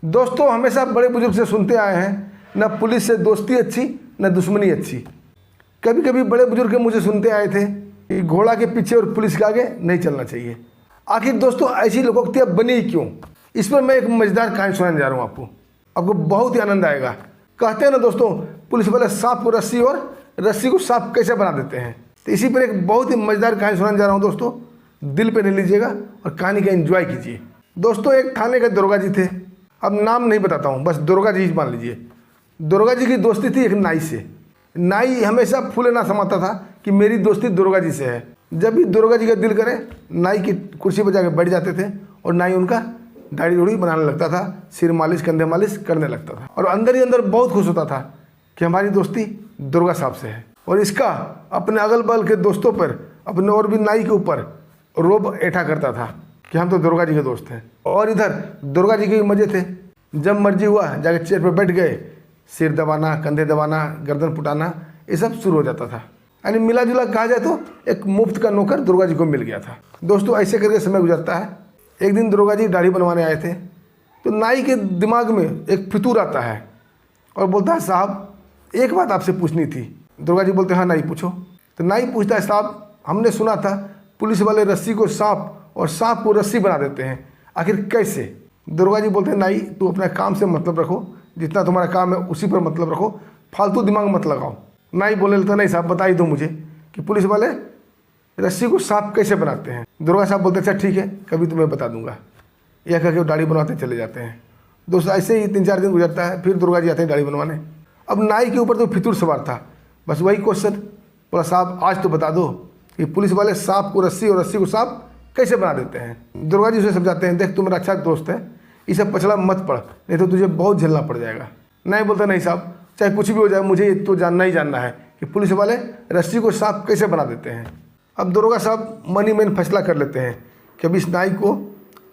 दोस्तों हमेशा बड़े बुजुर्ग से सुनते आए हैं, न पुलिस से दोस्ती अच्छी न दुश्मनी अच्छी। कभी कभी बड़े बुजुर्ग के मुझे सुनते आए थे कि घोड़ा के पीछे और पुलिस के आगे नहीं चलना चाहिए। आखिर दोस्तों ऐसी लोकोक्तियाँ बनी क्यों? इस पर मैं एक मजेदार कहानी सुनाने जा रहा हूँ आपको बहुत ही आनंद आएगा। कहते हैं ना दोस्तों, पुलिस वाले सांप को रस्सी और रस्सी को सांप कैसे बना देते हैं। तो इसी पर एक बहुत ही मजेदार कहानी सुनाने जा रहा हूँ दोस्तों, दिल पे ले लीजिएगा और कहानी का एंजॉय कीजिए। दोस्तों एक थाने के दरोगा जी थे, अब नाम नहीं बताता हूँ, बस दरोगा जी मान लीजिए। दरोगा जी की दोस्ती थी एक नाई से। नाई हमेशा फूले ना समाता था कि मेरी दोस्ती दरोगा जी से है। जब भी दरोगा जी का दिल करे नाई की कुर्सी पर जाकर बैठ जाते थे और नाई उनका दाढ़ी उड़ी बनाने लगता था, सिर मालिश कंधे मालिश करने लगता था और अंदर ही अंदर बहुत खुश होता था कि हमारी दोस्ती दरोगा साहब से है। और इसका अपने अगल बगल के दोस्तों पर, अपने और भी नाई के ऊपर रोब ऐठा करता था कि हम तो दरोगा जी के दोस्त हैं। और इधर दरोगा जी के भी मज़े थे, जब मर्जी हुआ जाके चेयर पर बैठ गए, सिर दबाना कंधे दबाना गर्दन पुटाना ये सब शुरू हो जाता था। यानी मिला जुला कहा जाए तो एक मुफ्त का नौकर दरोगा जी को मिल गया था। दोस्तों ऐसे करके समय गुजरता है। एक दिन दरोगा जी दाढ़ी बनवाने आए थे तो नाई के दिमाग में एक फितूर आता है और बोलता है, साहब एक बात आपसे पूछनी थी। दरोगा जी बोलते हैं, हाँ नाई पूछो। तो नाई पूछता है, साहब हमने सुना था पुलिस वाले रस्सी को सांप और सांप को रस्सी बना देते हैं, आखिर कैसे? दरोगा जी बोलते हैं, नाई तू अपने काम से मतलब रखो, जितना तुम्हारा काम है उसी पर मतलब रखो, फालतू दिमाग मत लगाओ। नाई बोलने लगता, नहीं साहब बता ही दो मुझे कि पुलिस वाले रस्सी को सांप कैसे बनाते हैं। दरोगा साहब बोलते, अच्छा ठीक है कभी तुम्हें बता दूंगा। यह कह के वो दाढ़ी बनवाते चले जाते हैं। दोस्तों ऐसे ही 3-4 दिन गुजरता है, फिर दरोगा जी आते हैं दाढ़ी बनवाने। अब नाई के ऊपर तो फितूर सवार था, बस वही क्वेश्चन। बोला, साहब आज तो बता दो कि पुलिस वाले सांप को रस्सी और रस्सी को सांप कैसे बना देते हैं। दरोगा जी उसे समझाते हैं, देख तू मेरा अच्छा दोस्त है, इसे पछड़ा मत पड़, नहीं तो तुझे बहुत झेलना पड़ जाएगा। नाई बोलता, नहीं साहब चाहे कुछ भी हो जाए मुझे तो जानना ही जानना है कि पुलिस वाले रस्सी को सांप कैसे बना देते हैं। अब दरोगा साहब मन ही मन फैसला कर लेते हैं कि अब इस नाई को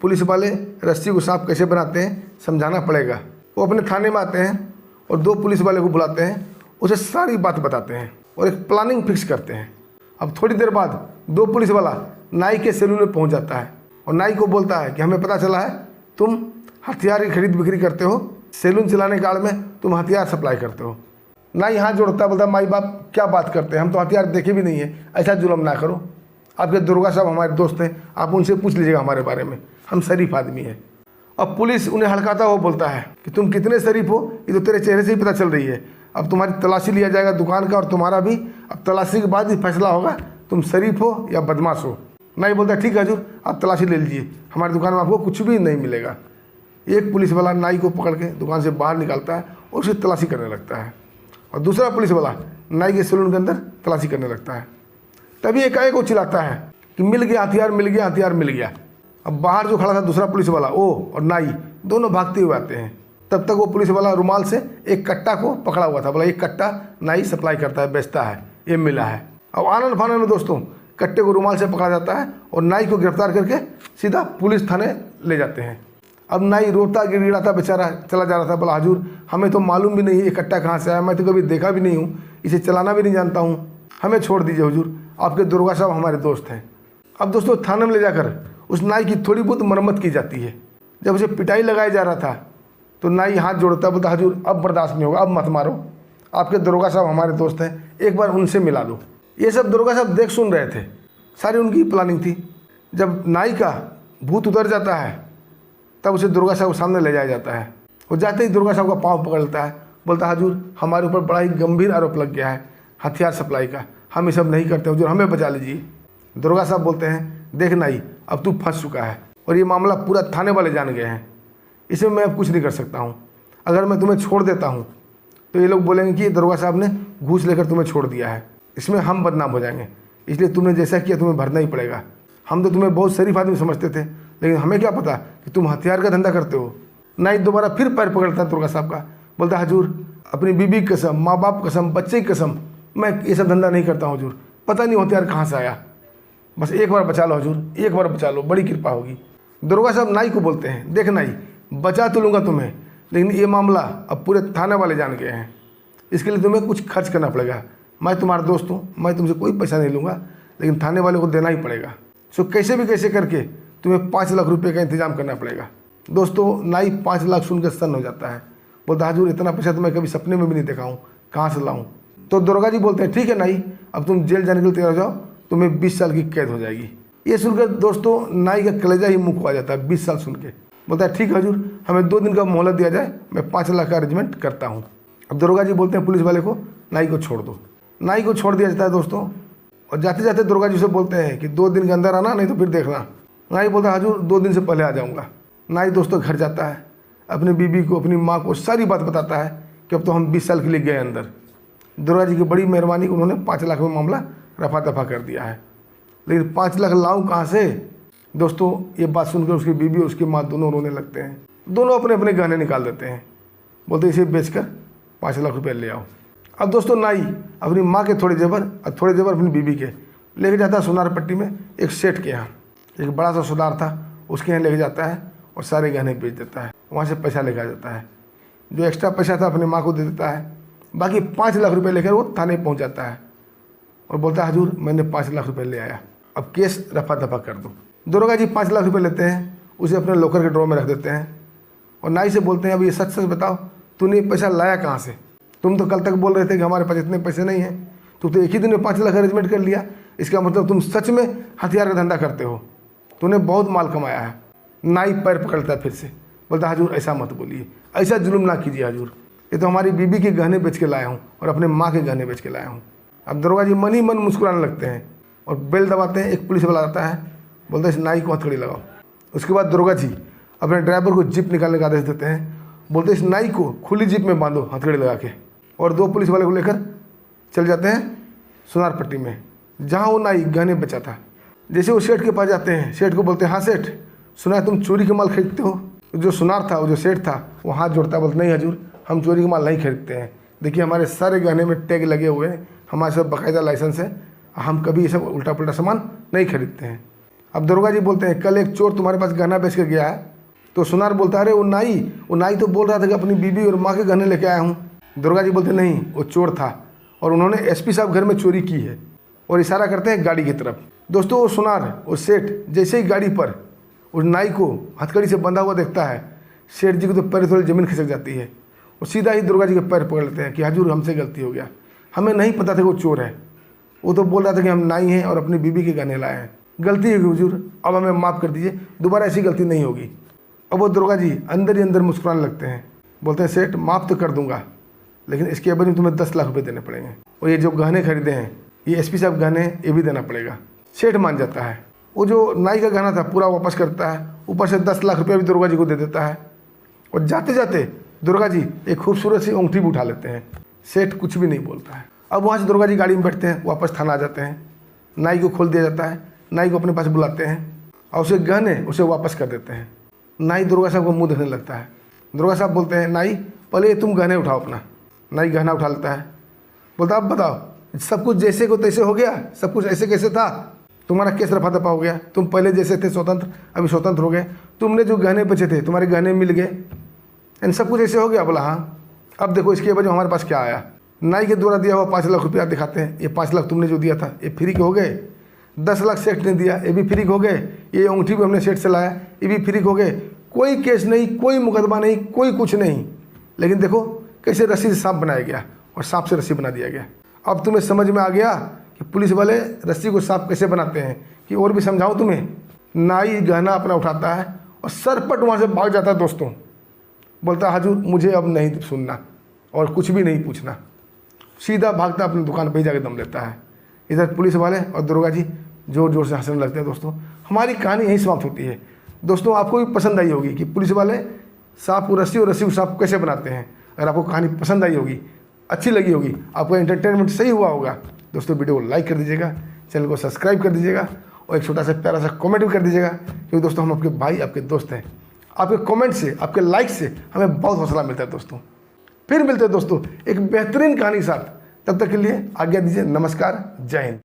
पुलिस वाले रस्सी को सांप कैसे बनाते हैं समझाना पड़ेगा। वो अपने थाने में आते हैं और 2 पुलिस वाले को बुलाते हैं, उसे सारी बात बताते हैं और एक प्लानिंग फिक्स करते हैं। अब थोड़ी देर बाद 2 पुलिस वाला नाई के सैलून में पहुंच जाता है और नाई को बोलता है कि हमें पता चला है तुम हथियार की खरीद बिक्री करते हो, सैलून चलाने काल में तुम हथियार सप्लाई करते हो। नाई हाथ जोड़ता, बोलता, माई बाप क्या बात करते हैं, हम तो हथियार देखे भी नहीं है, ऐसा जुल्म ना करो। आपके दरोगा साहब हमारे दोस्त हैं, आप उनसे पूछ लीजिएगा हमारे बारे में, हम शरीफ आदमी हैं। अब पुलिस उन्हें हड़काता हुआ बोलता है कि तुम कितने शरीफ हो ये तो तेरे चेहरे से ही पता चल रही है। अब तुम्हारी तलाशी लिया जाएगा दुकान का और तुम्हारा भी। अब तलाशी के बाद ही फैसला होगा तुम शरीफ हो या बदमाश हो। नाई बोलता, ठीक है हजूर आप तलाशी ले लीजिए, हमारी दुकान में आपको कुछ भी नहीं मिलेगा। एक पुलिस वाला नाई को पकड़ के दुकान से बाहर निकालता है और उसे तलाशी करने लगता है और दूसरा पुलिस वाला नाई के सैलून के अंदर तलाशी करने लगता है। तभी एकाएक वो चिल्लाता है कि मिल गया हथियार, मिल गया हथियार, मिल गया। अब बाहर जो खड़ा था दूसरा पुलिस वाला, वो और नाई दोनों भागते हुए आते हैं। तब तक वो पुलिस वाला रुमाल से एक कट्टा को पकड़ा हुआ था, बोला एक कट्टा नाई सप्लाई करता है, बेचता है, ये मिला है। अब आनंद फानंद में दोस्तों कट्टे को रुमाल से पकड़ा जाता है और नाई को गिरफ्तार करके सीधा पुलिस थाने ले जाते हैं। अब नाई रोता गिड़गिड़ाता बेचारा चला जा रहा था, बोला हजूर हमें तो मालूम भी नहीं है ये कट्टा कहाँ से आया, मैं तो कभी देखा भी नहीं हूँ, इसे चलाना भी नहीं जानता हूँ, हमें छोड़ दीजिए हुजूर, आपके दरोगा साहब हमारे दोस्त हैं। अब दोस्तों थाने में ले जाकर उस नाई की थोड़ी बहुत मरम्मत की जाती है। जब उसे पिटाई लगाया जा रहा था तो नाई हाथ जोड़ता, बोलता हजूर अब बर्दाश्त नहीं होगा, अब मत मारो, आपके दरोगा साहब हमारे दोस्त हैं, एक बार उनसे मिला दो। ये सब दरोगा साहब देख सुन रहे थे, सारी उनकी प्लानिंग थी। जब नाई का भूत उतर जाता है तब उसे दरोगा साहब के सामने ले जाया जाता है। वो जाते ही दरोगा साहब का पाँव पकड़ लेता है, बोलता हजूर हमारे ऊपर बड़ा ही गंभीर आरोप लग गया है हथियार सप्लाई का, हम ये सब नहीं करते हुजूर, हमें बचा लीजिए। दरोगा साहब बोलते हैं, देख नाई अब तू फंस चुका है और ये मामला पूरा थाने वाले जान गए हैं, इसमें मैं अब कुछ नहीं कर सकता हूँ। अगर मैं तुम्हें छोड़ देता हूँ तो ये लोग बोलेंगे कि दरोगा साहब ने घूस लेकर तुम्हें छोड़ दिया है, इसमें हम बदनाम हो जाएंगे, इसलिए तुमने जैसा किया तुम्हें भरना ही पड़ेगा। हम तो तुम्हें बहुत शरीफ आदमी समझते थे, लेकिन हमें क्या पता कि तुम हथियार का धंधा करते हो। नाई दोबारा फिर पैर पकड़ता है दरोगा साहब का, बोलता हजूर अपनी बीबी की कसम, माँ बाप कसम, बच्चे की कसम, मैं ये सब धंधा नहीं करता हूँ हजूर, पता नहीं हथियार कहाँ से आया, बस एक बार बचा लो हजूर, एक बार बचा लो, बड़ी कृपा होगी। दरोगा साहब नाई को बोलते हैं, देख नाई बचा तो लूँगा तुम्हें, लेकिन ये मामला अब पूरे थाने वाले जान गए हैं, इसके लिए तुम्हें कुछ खर्च करना पड़ेगा। मैं तुम्हारा दोस्त हूँ, मैं तुमसे कोई पैसा नहीं लूँगा, लेकिन थाने वाले को देना ही पड़ेगा। सो कैसे भी कैसे करके तुम्हें 5 लाख रुपए का इंतजाम करना पड़ेगा। दोस्तों नाई 5 लाख सुनकर सन्न हो जाता है, बोलता हजूर इतना पैसा तो मैं कभी सपने में भी नहीं देखा हूँ, कहाँ से लाऊं। तो दरोगा जी बोलते हैं ठीक है नाई, अब तुम जेल जाने के लिए तैयार हो जाओ, तुम्हें 20 साल की कैद हो जाएगी। ये सुनकर दोस्तों नाई का कलेजा ही मुँह को आ जाता है 20 साल सुन के। बोलता है ठीक है हजूर, हमें 2 दिन का मोहलत दिया जाए, मैं 5 लाख का अरेंजमेंट करता हूँ। अब दरोगा जी बोलते हैं पुलिस वाले को नाई को छोड़ दो। नाई को छोड़ दिया जाता है दोस्तों, और जाते जाते दरोगा जी से बोलते हैं कि 2 दिन के अंदर आना, नहीं तो फिर देखना। नाई बोलता है हजूर 2 दिन से पहले आ जाऊँगा। नाई दोस्तों घर जाता है, अपनी बीबी को, अपनी माँ को सारी बात बताता है कि अब तो हम 20 साल के लिए गए अंदर। दरोगा जी की बड़ी मेहरबानी, उन्होंने 5 लाख में मामला रफा दफा कर दिया है। लेकिन 5 लाख लाऊं कहाँ से? दोस्तों ये बात सुनकर उसकी बीबी और उसकी माँ दोनों रोने लगते हैं। दोनों अपने अपने गहने निकाल देते हैं, बोलते इसे बेचकर 5 लाख रुपये ले आओ। अब दोस्तों नाई अपनी माँ के थोड़े जेवर और थोड़े जेवर अपनी बीबी के लेके जाता है सुनार पट्टी में एक सेठ के यहाँ। एक बड़ा सा सुनार था, उसके यहाँ लेके जाता है और सारे गहने बेच देता है। वहाँ से पैसा लेकर आ जाता है, जो एक्स्ट्रा पैसा था अपनी माँ को दे देता है। बाकी 5 लाख रुपये लेकर वो थाने पहुँच जाता है और बोलता है हजूर मैंने 5 लाख रुपये ले आया, अब केस रफा दफा कर दो। दरोगा जी 5 लाख रुपये लेते हैं, उसे अपने लॉकर के ड्रॉर में रख देते हैं और नाई से बोलते हैं अब ये सच सच बताओ, तूने ये पैसा लाया कहाँ से? तुम तो कल तक बोल रहे थे कि हमारे पास इतने पैसे नहीं हैं, तू तो एक ही दिन में 5 लाख अरेंजमेंट कर लिया, इसका मतलब तुम सच में हथियार का धंधा करते हो, तूने बहुत माल कमाया है। नाई पैर पकड़ता है फिर से, बोलता हजूर ऐसा मत बोलिए, ऐसा जुल्म ना कीजिए हजूर, ये तो हमारी बीबी के गहने बेच के लाया हूँ और अपने माँ के गहने बेच के लाया हूँ। अब दरोगा जी मन ही मन मुस्कुराने लगते हैं और बेल दबाते हैं। एक पुलिस वाला आता है, बोलता है इस नाई को हथकड़ी लगाओ। उसके बाद दरोगा जी अपने ड्राइवर को जीप निकालने का आदेश देते हैं, बोलते इस नाई को खुली जीप में बांधो हथकड़ी लगा के, और 2 पुलिस वाले को लेकर चल जाते हैं सुनार पट्टी में जहाँ वो नाई गहने बेचा था। जैसे वो सेठ के पास जाते हैं, सेठ को बोलते हैं हाँ सेठ, सुना है तुम चोरी के माल खरीदते हो? जो सुनार था, वो जो सेठ था, वो हाथ जोड़ता है, बोलते नहीं हजूर हम चोरी के माल नहीं खरीदते हैं, देखिए हमारे सारे गहने में टैग लगे हुए हैं, हमारे सब बाकायदा लाइसेंस है, हम कभी ये सब उल्टा पुल्टा सामान नहीं खरीदते हैं। अब दरोगा जी बोलते हैं कल एक चोर तुम्हारे पास गहना बेच कर गया है। तो सुनार बोलता है अरे वो नाई तो बोल रहा था कि अपनी बीबी और माँ के गहने लेके आया हूँ। दरोगा जी बोलते नहीं, वो चोर था और उन्होंने एसपी साहब घर में चोरी की है, और इशारा करते हैं गाड़ी की तरफ। दोस्तों वो सुनार, वो सेठ जैसे ही गाड़ी पर उस नाई को हथकड़ी से बंधा हुआ देखता है, सेठ जी को तो पैर थोड़ी ज़मीन खिसक जाती है। वो सीधा ही दुर्गा जी के पैर पकड़ लेते हैं कि हजूर हमसे गलती हो गया, हमें नहीं पता था कि वो चोर है, वो तो बोल रहा था कि हम नाई हैं और अपनी बीबी के गहने लाए हैं, गलती है हुजूर, अब हमें माफ़ कर दीजिए, दोबारा ऐसी गलती नहीं होगी। अब वो दुर्गा जी अंदर ही अंदर मुस्कुराने लगते हैं, बोलते हैं सेठ माफ़ तो कर दूंगा, लेकिन इसके एवज में तुम्हें 10 लाख रुपये देने पड़ेंगे, और ये जो गहने खरीदे हैं ये एसपी साहब गहने ये भी देना पड़ेगा। सेठ मान जाता है, वो जो नाई का गहना था पूरा वापस करता है, ऊपर से 10 लाख रुपये भी दुर्गा जी को दे देता है, और जाते जाते दुर्गा जी एक खूबसूरत सी अंगूठी भी उठा लेते हैं। सेठ कुछ भी नहीं बोलता है। अब वहाँ से दुर्गा जी गाड़ी में बैठते हैं, वापस थाना आ जाते हैं, नाई को खोल दिया जाता है, नाई को अपने पास बुलाते हैं और उसे गहने उसे वापस कर देते हैं। नाई दुर्गा साहब को मुंह देखने लगता है। दुर्गा साहब बोलते हैं नाई पहले तुम गहने उठाओ अपना। नाई गहना उठा लेता है, बोलता अब बताओ सब कुछ जैसे को तैसे हो गया, सब कुछ ऐसे कैसे था, तुम्हारा केस रफा दफा हो गया, तुम पहले जैसे थे स्वतंत्र अभी स्वतंत्र हो गए, तुमने जो गहने बचे थे तुम्हारे गहने मिल गए, यानी सब कुछ ऐसे हो गया। बोला हाँ, अब देखो इसके वजह हमारे पास क्या आया। नाई के द्वारा दिया हुआ 5 लाख रुपया दिखाते हैं, ये 5 लाख तुमने जो दिया था ये फ्री के हो गए, 10 लाख सेठ ने दिया ये भी फ्री हो गए, ये अंगूठी भी हमने सेठ से लाया ये भी फ्री हो गए, कोई केस नहीं, कोई मुकदमा नहीं, कोई कुछ नहीं। लेकिन देखो कैसे रस्सी से सांप बनाया गया और सांप से रस्सी बना दिया गया। अब तुम्हें समझ में आ गया कि पुलिस वाले रस्सी को सांप कैसे बनाते हैं, कि और भी समझाऊं तुम्हें। नाई गहना अपना उठाता है और सरपट वहाँ से भाग जाता है। दोस्तों बोलता है हजूर मुझे अब नहीं सुनना और कुछ भी नहीं पूछना, सीधा भागता अपनी दुकान पर ही जाकर दम लेता है। इधर पुलिस वाले और दुर्गा जी जोर जोर से हंसने लगते हैं। दोस्तों हमारी कहानी यहीं समाप्त होती है। दोस्तों आपको भी पसंद आई होगी कि पुलिस वाले सांप को रस्सी और रस्सी को सांप कैसे बनाते हैं। अगर आपको कहानी पसंद आई होगी, अच्छी लगी होगी, आपका एंटरटेनमेंट सही हुआ होगा, दोस्तों वीडियो को लाइक कर दीजिएगा, चैनल को सब्सक्राइब कर दीजिएगा और एक छोटा सा प्यारा सा कमेंट भी कर दीजिएगा, क्योंकि दोस्तों हम आपके भाई आपके दोस्त हैं। आपके कमेंट से, आपके लाइक से हमें बहुत हौसला मिलता है। दोस्तों फिर मिलते हैं दोस्तों एक बेहतरीन कहानी के साथ, तब तक के लिए आज्ञा दीजिए। नमस्कार, जय हिंद।